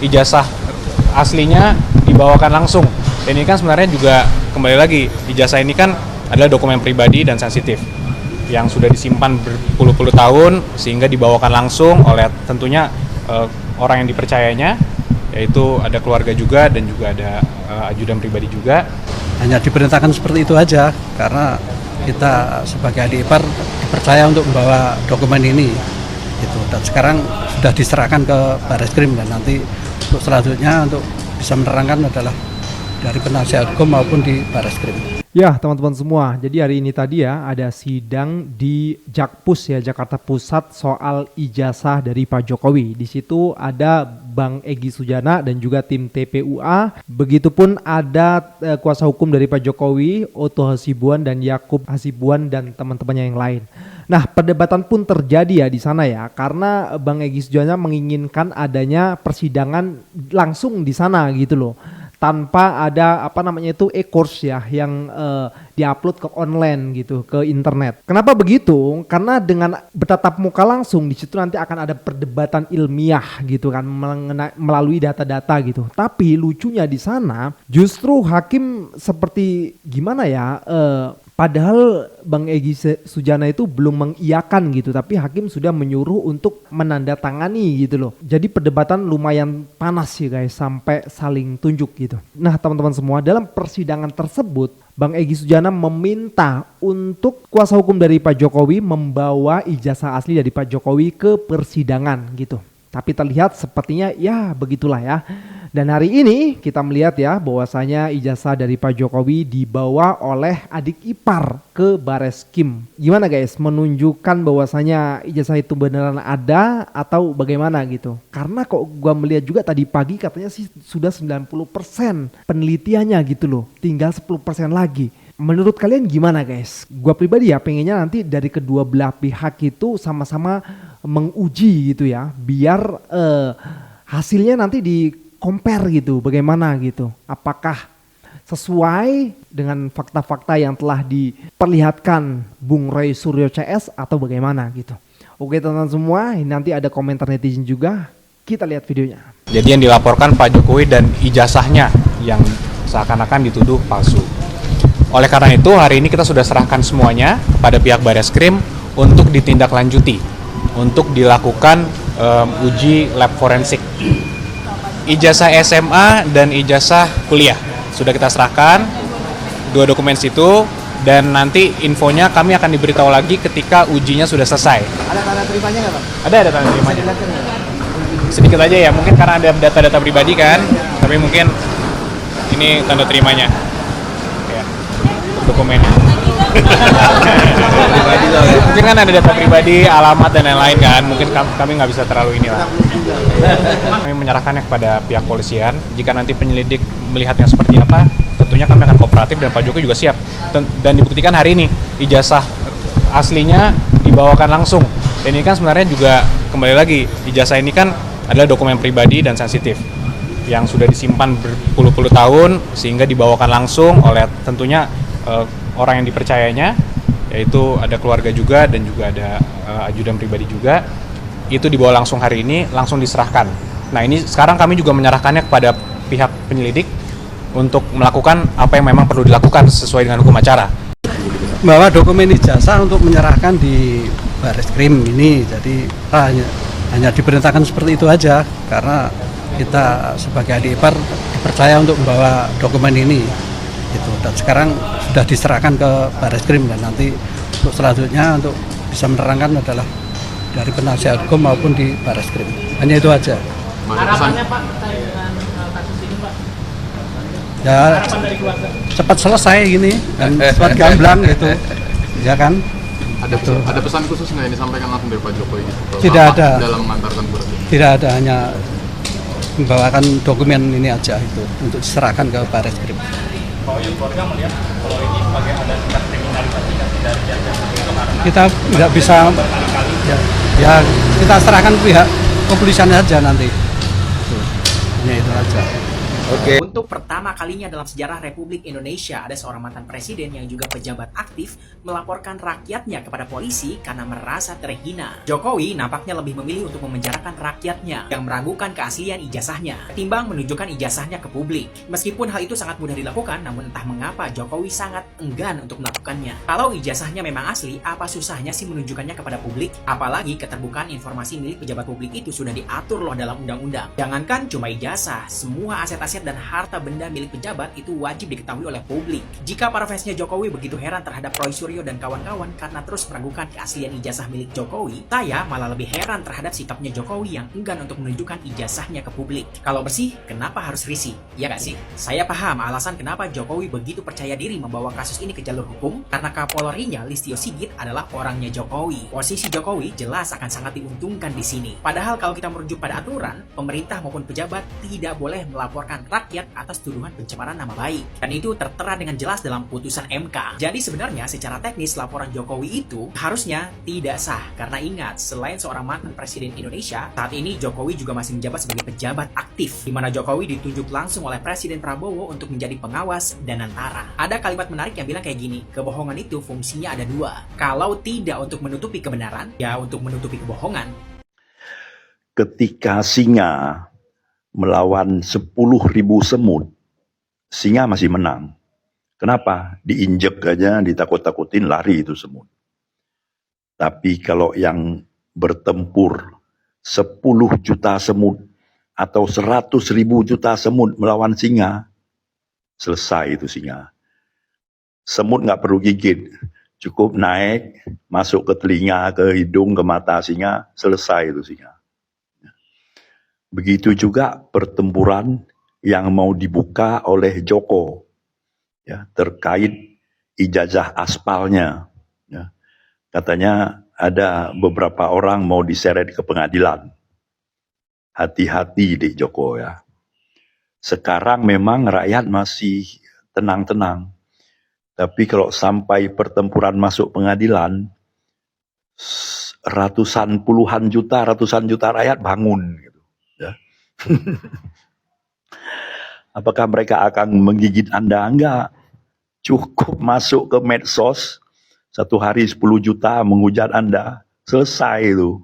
ijazah aslinya dibawakan langsung. Dan ini kan sebenarnya juga kembali lagi, ijazah ini kan adalah dokumen pribadi dan sensitif yang sudah disimpan berpuluh-puluh tahun sehingga dibawakan langsung oleh tentunya orang yang dipercayanya, yaitu ada keluarga juga dan juga ada ajudan pribadi juga. Hanya diperintahkan seperti itu aja karena kita sebagai adik ipar dipercaya untuk membawa dokumen ini gitu. Dan sekarang sudah diserahkan ke Bareskrim dan nanti untuk selanjutnya untuk bisa menerangkan adalah dari penasihat hukum maupun di Bareskrim. Ya teman-teman semua, jadi hari ini tadi ya ada sidang di Jakpus ya, Jakarta Pusat soal ijazah dari Pak Jokowi. Di situ ada Bang Egy Sujana dan juga tim TPUA. Begitupun ada kuasa hukum dari Pak Jokowi, Otto Hasibuan dan Yakub Hasibuan dan teman-temannya yang lain. Nah, perdebatan pun terjadi ya di sana ya, karena Bang Egy Sujana menginginkan adanya persidangan langsung di sana gitu loh, tanpa ada e-course ya yang diupload ke online gitu, ke internet. Kenapa begitu? Karena dengan bertatap muka langsung di situ nanti akan ada perdebatan ilmiah gitu kan, melalui data-data gitu. Tapi lucunya di sana justru hakim seperti gimana ya? Padahal Bang Egy Sujana itu belum mengiyakan gitu, tapi hakim sudah menyuruh untuk menandatangani gitu loh. Jadi perdebatan lumayan panas ya guys, sampai saling tunjuk gitu. Nah teman-teman semua, dalam persidangan tersebut Bang Egy Sujana meminta untuk kuasa hukum dari Pak Jokowi membawa ijazah asli dari Pak Jokowi ke persidangan gitu. Tapi terlihat sepertinya ya begitulah ya. Dan hari ini kita melihat ya bahwasanya ijazah dari Pak Jokowi dibawa oleh adik ipar ke Bareskrim. Gimana guys, menunjukkan bahwasanya ijazah itu beneran ada atau bagaimana gitu. Karena kok gua melihat juga tadi pagi katanya sih sudah 90% penelitiannya gitu loh. Tinggal 10% lagi. Menurut kalian gimana guys? Gua pribadi ya pengennya nanti dari kedua belah pihak itu sama-sama menguji gitu ya. Biar hasilnya nanti di compare gitu, bagaimana gitu, apakah sesuai dengan fakta-fakta yang telah diperlihatkan Bung Roy Suryo CS atau bagaimana gitu. Oke teman-teman semua, nanti ada komentar netizen juga, kita lihat videonya. Jadi yang dilaporkan Pak Jokowi dan ijazahnya yang seakan-akan dituduh palsu. Oleh karena itu hari ini kita sudah serahkan semuanya kepada pihak Bareskrim untuk ditindaklanjuti, untuk dilakukan uji lab forensik. Ijazah SMA dan ijazah kuliah sudah kita serahkan, dua dokumen situ, dan nanti infonya kami akan diberitahu lagi ketika ujinya sudah selesai. Ada tanda terimanya nggak Pak? Ada tanda terimanya. Sedikit aja ya, mungkin karena ada data-data pribadi kan, tapi mungkin ini tanda terimanya. Ya, dokumennya. Mungkin kan ada data pribadi, alamat dan lain-lain kan, mungkin kami nggak bisa terlalu inilah. Kami menyerahkannya kepada pihak polisian. Jika nanti penyelidik melihatnya seperti apa, tentunya kami akan kooperatif dan Pak Jokowi juga siap. Dan dibuktikan hari ini ijazah aslinya dibawakan langsung. Dan ini kan sebenarnya juga kembali lagi, ijazah ini kan adalah dokumen pribadi dan sensitif yang sudah disimpan berpuluh-puluh tahun sehingga dibawakan langsung oleh tentunya orang yang dipercayanya, yaitu ada keluarga juga dan juga ada ajudan pribadi juga. Itu dibawa langsung hari ini, langsung diserahkan. Nah ini sekarang kami juga menyerahkannya kepada pihak penyelidik untuk melakukan apa yang memang perlu dilakukan sesuai dengan hukum acara. Bawa dokumen ijazah untuk menyerahkan di Bareskrim ini, jadi hanya diperintahkan seperti itu aja karena kita sebagai adik ipar dipercaya untuk membawa dokumen ini gitu. Dan sekarang sudah diserahkan ke Bareskrim dan nanti untuk selanjutnya untuk bisa menerangkan adalah dari penasihat hukum maupun di Bareskrim. Hanya itu aja. Harapannya Pak terkait dengan kasus ini Pak? Ya Harapan dari keluarga? cepat selesai gini dan cepat gamblang gitu. Ya kan? Ada pesan khusus nggak yang disampaikan langsung dari Pak Jokowi gitu? Tidak ada. Dalam mengantarkan surat ini? Tidak ada, hanya membawakan dokumen ini aja itu untuk diserahkan ke Bareskrim. Kalau yang keluarga melihat kalau ini sebagai ada tingkat kriminalitas tidak Kita tidak bisa ya kita serahkan pihak kepolisian saja nanti. Hanya itu aja. Untuk pertama kalinya dalam sejarah Republik Indonesia, ada seorang mantan presiden yang juga pejabat aktif melaporkan rakyatnya kepada polisi karena merasa terhina. Jokowi nampaknya lebih memilih untuk memenjarakan rakyatnya yang meragukan keaslian ijazahnya, ketimbang menunjukkan ijazahnya ke publik. Meskipun hal itu sangat mudah dilakukan, namun entah mengapa Jokowi sangat enggan untuk melakukannya. Kalau ijazahnya memang asli, apa susahnya sih menunjukkannya kepada publik? Apalagi keterbukaan informasi milik pejabat publik itu sudah diatur loh dalam undang-undang. Jangankan cuma ijazah, semua aset-aset dan harta benda milik pejabat itu wajib diketahui oleh publik. Jika para fansnya Jokowi begitu heran terhadap Roy Suryo dan kawan-kawan karena terus meragukan keaslian ijazah milik Jokowi, saya malah lebih heran terhadap sikapnya Jokowi yang enggan untuk menunjukkan ijazahnya ke publik. Kalau bersih, kenapa harus risih? Ya gak sih? Saya paham alasan kenapa Jokowi begitu percaya diri membawa kasus ini ke jalur hukum, karena Kapolrinya Listio Sigit adalah orangnya Jokowi. Posisi Jokowi jelas akan sangat diuntungkan di sini. Padahal kalau kita merujuk pada aturan, pemerintah maupun pejabat tidak boleh melaporkan rakyat atas tuduhan pencemaran nama baik. Dan itu tertera dengan jelas dalam putusan MK. Jadi sebenarnya secara teknis laporan Jokowi itu harusnya tidak sah. Karena ingat, selain seorang mantan presiden Indonesia, saat ini Jokowi juga masih menjabat sebagai pejabat aktif, di mana Jokowi ditunjuk langsung oleh Presiden Prabowo untuk menjadi pengawas dan antara. Ada kalimat menarik yang bilang kayak gini, kebohongan itu fungsinya ada dua. Kalau tidak untuk menutupi kebenaran, ya untuk menutupi kebohongan. Ketika singa melawan 10.000 semut, singa masih menang. Kenapa? Diinjek aja, ditakut-takutin, lari itu semut. Tapi kalau yang bertempur 10 juta semut atau 100.000 juta semut melawan singa, selesai itu singa. Semut nggak perlu gigit, cukup naik, masuk ke telinga, ke hidung, ke mata singa, selesai itu singa. Begitu juga pertempuran yang mau dibuka oleh Joko, ya, terkait ijazah aspalnya. Ya. Katanya ada beberapa orang mau diseret ke pengadilan. Hati-hati deh Joko ya. Sekarang memang rakyat masih tenang-tenang. Tapi kalau sampai pertempuran masuk pengadilan, ratusan juta rakyat bangun. Gitu, ya. Apakah mereka akan menggigit Anda? Enggak. Cukup masuk ke medsos, satu hari 10 juta menghujat Anda, selesai itu.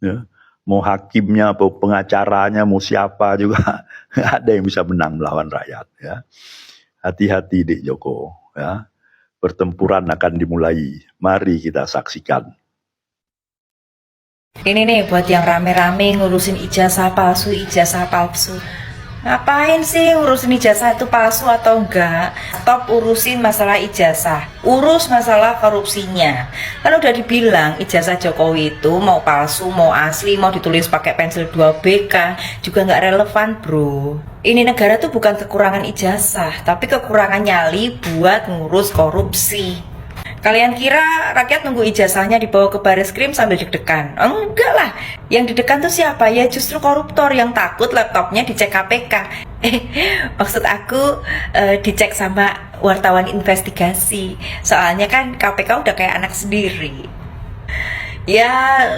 Ya. Mau hakimnya, mau pengacaranya, mau siapa juga, nggak ada yang bisa menang melawan rakyat. Ya. Hati-hati Dik Joko. Ya. Pertempuran akan dimulai. Mari kita saksikan. Ini nih buat yang rame-rame ngurusin ijazah palsu. Ngapain sih ngurusin ijazah itu palsu atau enggak? Stop urusin masalah ijazah, urus masalah korupsinya. Kan udah dibilang ijazah Jokowi itu mau palsu, mau asli, mau ditulis pakai pensil 2BK juga nggak relevan bro. Ini negara tuh bukan kekurangan ijazah, tapi kekurangan nyali buat ngurus korupsi. Kalian kira rakyat nunggu ijazahnya dibawa ke Bareskrim sambil deg-degan? Enggak lah, yang deg-degan tuh siapa? Ya justru koruptor yang takut laptopnya dicek KPK. Maksud aku dicek sama wartawan investigasi. Soalnya kan KPK udah kayak anak sendiri. Ya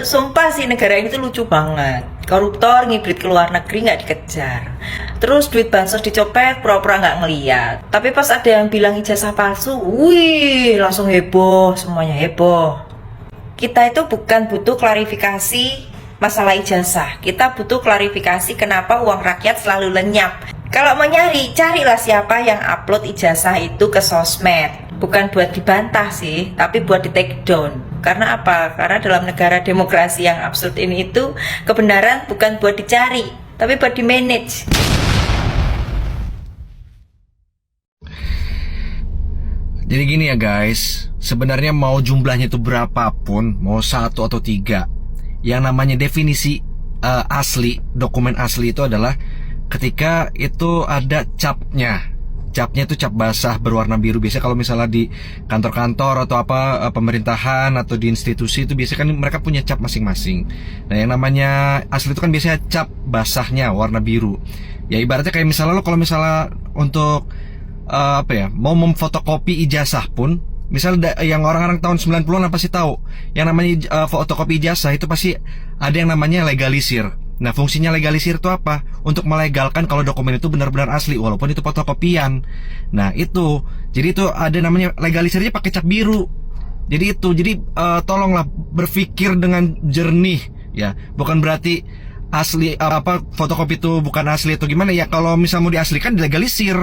sumpah sih negara ini tuh lucu banget. Koruptor ngibrit ke luar negeri nggak dikejar. Terus duit bansos dicopet pura-pura nggak ngeliat. Tapi pas ada yang bilang ijazah palsu, wih langsung heboh, semuanya heboh. Kita itu bukan butuh klarifikasi masalah ijazah. Kita butuh klarifikasi kenapa uang rakyat selalu lenyap. Kalau mau nyari, carilah siapa yang upload ijazah itu ke sosmed. Bukan buat dibantah sih, tapi buat di take down. Karena apa? Karena dalam negara demokrasi yang absurd ini itu kebenaran bukan buat dicari, tapi buat di manage. Jadi gini ya guys, sebenarnya mau jumlahnya itu berapapun, mau 1 atau 3, yang namanya definisi asli, dokumen asli itu adalah ketika itu ada capnya. Capnya itu cap basah berwarna biru. Biasanya kalau misalnya di kantor-kantor atau apa pemerintahan atau di institusi itu biasanya kan mereka punya cap masing-masing. Nah yang namanya asli itu kan biasanya cap basahnya warna biru. Ya ibaratnya kayak misalnya lo kalau misalnya untuk mau memfotokopi ijazah pun, misalnya yang orang-orang tahun 90-an pasti tahu yang namanya fotokopi ijazah itu pasti ada yang namanya legalisir. Nah, fungsinya legalisir itu apa? Untuk melegalkan kalau dokumen itu benar-benar asli walaupun itu fotokopian. Nah, itu. Jadi itu ada namanya legalisirnya pakai cap biru. Jadi itu. Jadi tolonglah berpikir dengan jernih ya. Bukan berarti asli fotokopi itu bukan asli atau gimana ya. Kalau misalnya mau diaslikan dilegalisir.